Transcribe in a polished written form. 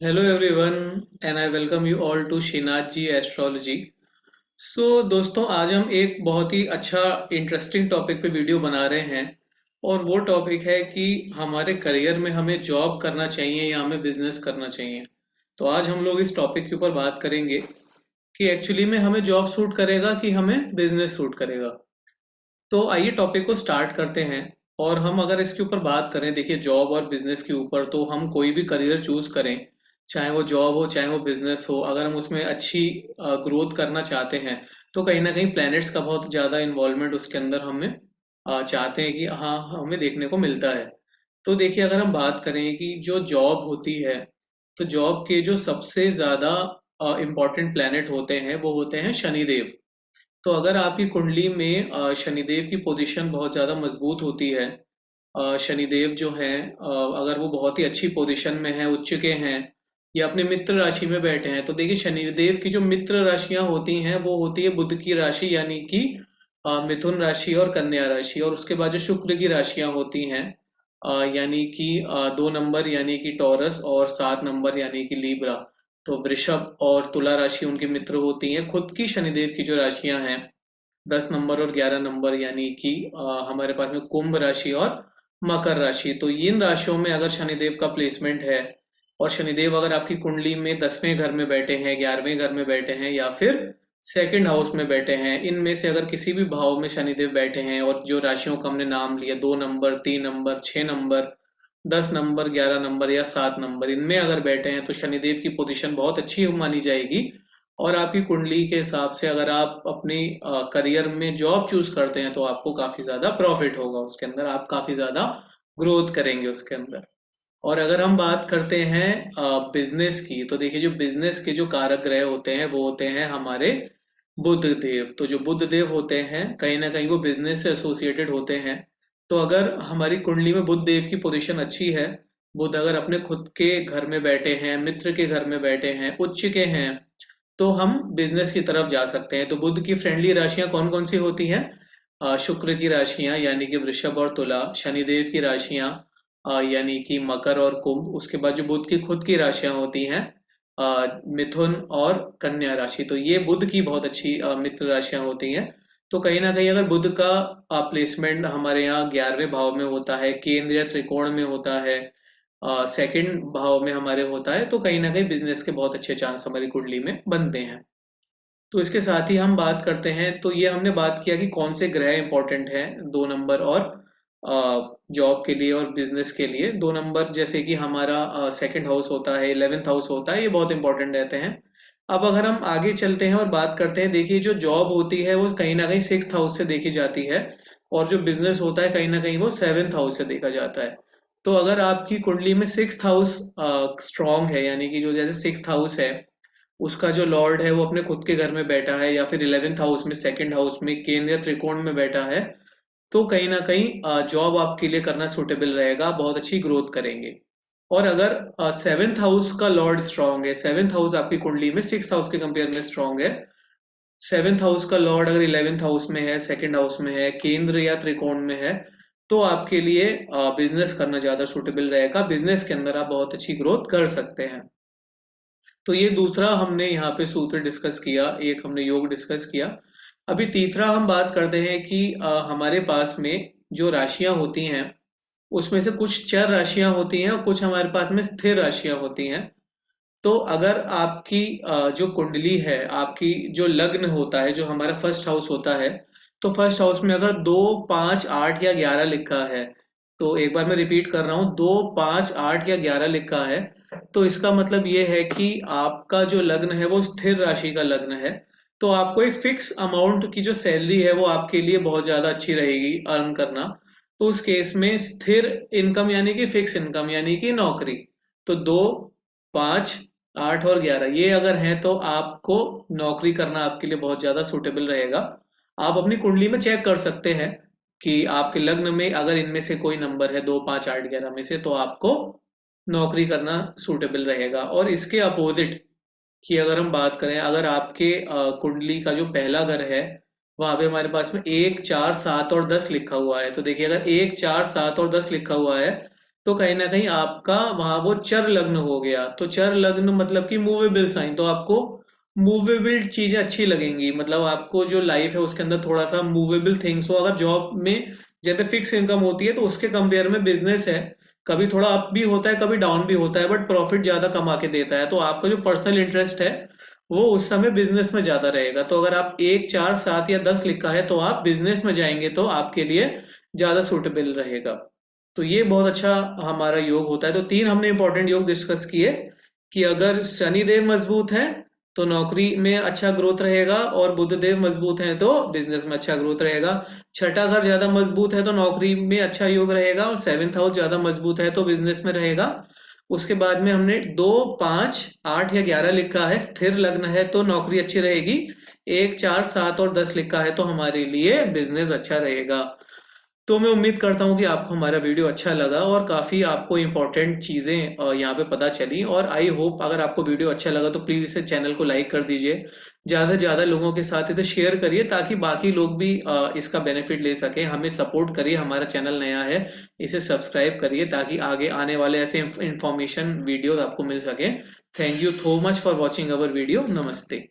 Hello everyone and I welcome you all to Shrinath ji astrology. दोस्तों आज हम एक बहुत ही अच्छा इंटरेस्टिंग टॉपिक पे वीडियो बना रहे हैं और वो टॉपिक है कि हमारे करियर में हमें जॉब करना चाहिए या हमें बिजनेस करना चाहिए। तो आज हम लोग इस टॉपिक के ऊपर बात करेंगे कि एक्चुअली में हमें जॉब सूट करेगा कि हमें बिजनेस सूट करेगा। तो आइए टॉपिक को स्टार्ट करते हैं। और हम अगर इसके ऊपर बात करें, देखिए जॉब और बिजनेस के ऊपर, तो हम कोई भी करियर चूज करें, चाहे वो जॉब हो चाहे वो बिजनेस हो, अगर हम उसमें अच्छी ग्रोथ करना चाहते हैं तो कहीं ना कहीं प्लैनेट्स का बहुत ज़्यादा इन्वॉल्वमेंट उसके अंदर हमें चाहते हैं कि हाँ हमें देखने को मिलता है। तो देखिए अगर हम बात करें कि जो जॉब होती है, तो जॉब के जो सबसे ज़्यादा इम्पोर्टेंट प्लैनेट होते हैं वो होते हैं शनिदेव। तो अगर आपकी कुंडली में शनिदेव की पोजीशन बहुत ज़्यादा मजबूत होती है, शनिदेव जो हैं अगर वो बहुत ही अच्छी पोजीशन में है, उच्च के हैं या अपने मित्र राशि में बैठे हैं, तो देखिए शनिदेव की जो मित्र राशियां होती हैं वो होती है बुध की राशि यानी कि मिथुन राशि और कन्या राशि। और उसके बाद जो शुक्र की राशियां होती हैं यानी कि 2 नंबर यानी कि टॉरस और 7 नंबर यानी कि लीब्रा। तो वृषभ और तुला राशि उनके मित्र होती हैं। खुद की शनिदेव की जो राशियां हैं 10 नंबर और 11 नंबर यानी कि हमारे पास में कुंभ राशि और मकर राशि। तो इन राशियों में अगर शनिदेव का प्लेसमेंट है और शनिदेव अगर आपकी कुंडली में 10वें घर में बैठे हैं, 11वें घर में बैठे हैं या फिर सेकंड हाउस में बैठे हैं, इनमें से अगर किसी भी भाव में शनिदेव बैठे हैं और जो राशियों का हमने नाम लिया 2 number, 3 number, 6 number, 10 number, 11 number या 7 नंबर, इनमें अगर बैठे हैं तो शनिदेव की पोजीशन बहुत अच्छी मानी जाएगी। और आपकी कुंडली के हिसाब से अगर आप अपनी करियर में जॉब चूज करते हैं तो आपको काफी ज्यादा प्रॉफिट होगा उसके अंदर, आप काफी ज्यादा ग्रोथ करेंगे उसके अंदर। और अगर हम बात करते हैं बिजनेस की, तो देखिए जो बिजनेस के जो कारक ग्रह होते हैं वो होते हैं हमारे बुध देव। तो जो बुध देव होते हैं कहीं ना कहीं वो बिजनेस से एसोसिएटेड होते हैं। तो अगर हमारी कुंडली में बुध देव की पोजीशन अच्छी है, बुध अगर अपने खुद के घर में बैठे हैं, मित्र के घर में बैठे हैं, उच्च के हैं, तो हम बिजनेस की तरफ जा सकते हैं। तो बुध की फ्रेंडली राशियां कौन कौन सी होती हैं? शुक्र की राशियां यानी कि वृषभ और तुला, शनिदेव की राशियां यानी कि मकर और कुंभ, उसके बाद जो बुध की खुद की राशियां होती हैं मिथुन और कन्या राशि। तो ये बुध की बहुत अच्छी मित्र राशियां होती हैं। तो कहीं ना कहीं अगर बुध का प्लेसमेंट हमारे यहाँ 11वें भाव में होता है, केंद्र या त्रिकोण में होता है, सेकंड भाव में हमारे होता है, तो कहीं ना कहीं बिजनेस के बहुत अच्छे चांस हमारी कुंडली में बनते हैं। तो इसके साथ ही हम बात करते हैं, तो ये हमने बात किया कि कौन से ग्रह इंपॉर्टेंट हैं 2 नंबर और जॉब के लिए और बिजनेस के लिए। 2 नंबर जैसे कि हमारा सेकंड हाउस होता है, 11th हाउस होता है, ये बहुत इंपॉर्टेंट रहते हैं। अब अगर हम आगे चलते हैं और बात करते हैं, देखिए जो जॉब होती है वो कहीं ना कहीं 6th हाउस से देखी जाती है और जो बिजनेस होता है कहीं ना कहीं वो 7th हाउस से देखा जाता है। तो अगर आपकी कुंडली में 6th हाउस स्ट्रांग है यानी कि जो जैसे 6th हाउस है उसका जो लॉर्ड है वो अपने खुद के घर में बैठा है या फिर 11th हाउस में, सेकंड हाउस में, केंद्र या त्रिकोण में बैठा है, तो कहीं ना कहीं जॉब आपके लिए करना सुटेबल रहेगा, बहुत अच्छी ग्रोथ करेंगे। और अगर 7th हाउस का लॉर्ड स्ट्रांग है, 7th हाउस आपकी कुंडली में 6th हाउस के कंपेयर में स्ट्रांग है, 7th हाउस का लॉर्ड अगर 11th हाउस में है, सेकंड हाउस में है, केंद्र या त्रिकोण में है, तो आपके लिए बिजनेस करना ज्यादा सुटेबल रहेगा, बिजनेस के अंदर आप बहुत अच्छी ग्रोथ कर सकते हैं। तो ये दूसरा हमने यहाँ पे सूत्र डिस्कस किया, एक हमने योग डिस्कस किया। अभी तीसरा हम बात करते हैं कि हमारे पास में जो राशियां होती हैं उसमें से कुछ चर राशियां होती हैं और कुछ हमारे पास में स्थिर राशियां होती हैं। तो अगर आपकी जो कुंडली है, आपकी जो लग्न होता है, जो हमारा फर्स्ट हाउस होता है, तो फर्स्ट हाउस में अगर 2, 5, 8 या 11 लिखा है, तो एक बार मैं रिपीट कर रहा हूँ, 2, 5, 8 या 11 लिखा है, तो इसका मतलब ये है कि आपका जो लग्न है वो स्थिर राशि का लग्न है। तो आपको एक फिक्स अमाउंट की जो सैलरी है वो आपके लिए बहुत ज्यादा अच्छी रहेगी अर्न करना। तो उस केस में स्थिर इनकम यानी कि फिक्स इनकम यानी कि नौकरी। तो 2, 5, 8 और 11 ये अगर हैं तो आपको नौकरी करना आपके लिए बहुत ज्यादा सूटेबल रहेगा। आप अपनी कुंडली में चेक कर सकते हैं कि आपके लग्न में अगर इनमें से कोई नंबर है 2, 5, 8, 11 में से, तो आपको नौकरी करना सूटेबल रहेगा। और इसके अपोजिट की अगर हम बात करें, अगर आपके कुंडली का जो पहला घर है वहां पे हमारे पास में 1, 4, 7 और 10 लिखा हुआ है, तो देखिए अगर 1, 4, 7 और 10 लिखा हुआ है तो कहीं ना कहीं आपका वहां वो चर लग्न हो गया। तो चर लग्न मतलब कि मूवेबल साइन, तो आपको मूवेबल चीजें अच्छी लगेंगी, मतलब आपको जो लाइफ है उसके अंदर थोड़ा सा मूवेबल थिंग्स हो। अगर जॉब में जैसे फिक्स इनकम होती है तो उसके कंपेयर में बिजनेस है, कभी थोड़ा अप भी होता है कभी डाउन भी होता है, बट प्रॉफिट ज्यादा कमा के देता है। तो आपका जो पर्सनल इंटरेस्ट है वो उस समय बिजनेस में ज्यादा रहेगा। तो अगर आप 1 4 7 या 10 लिखा है तो आप बिजनेस में जाएंगे तो आपके लिए ज्यादा सूटेबल रहेगा। तो ये बहुत अच्छा हमारा योग होता है। तो 3 हमने इंपॉर्टेंट योग डिस्कस किए कि अगर शनिदेव मजबूत है तो नौकरी में अच्छा ग्रोथ रहेगा, और बुध देव मजबूत है तो बिजनेस में अच्छा ग्रोथ रहेगा। छठा घर ज्यादा मजबूत है तो नौकरी में अच्छा योग रहेगा, और 7th हाउस ज्यादा मजबूत है तो बिजनेस में रहेगा। उसके बाद में हमने 2 5 8 या 11 लिखा है, स्थिर लग्न है तो नौकरी अच्छी रहेगी। 1 4 7 और 10 लिखा है तो हमारे लिए बिजनेस अच्छा रहेगा। तो मैं उम्मीद करता हूँ कि आपको हमारा वीडियो अच्छा लगा और काफ़ी आपको इम्पोर्टेंट चीज़ें यहाँ पे पता चली। और आई होप अगर आपको वीडियो अच्छा लगा तो प्लीज़ इसे चैनल को लाइक कर दीजिए, ज़्यादा से ज़्यादा लोगों के साथ इसे शेयर करिए ताकि बाकी लोग भी इसका बेनिफिट ले सकें। हमें सपोर्ट करिए, हमारा चैनल नया है, इसे सब्सक्राइब करिए ताकि आगे आने वाले ऐसे इंफॉर्मेशन वीडियो आपको मिल सके। Thank you so much for watching our video. नमस्ते।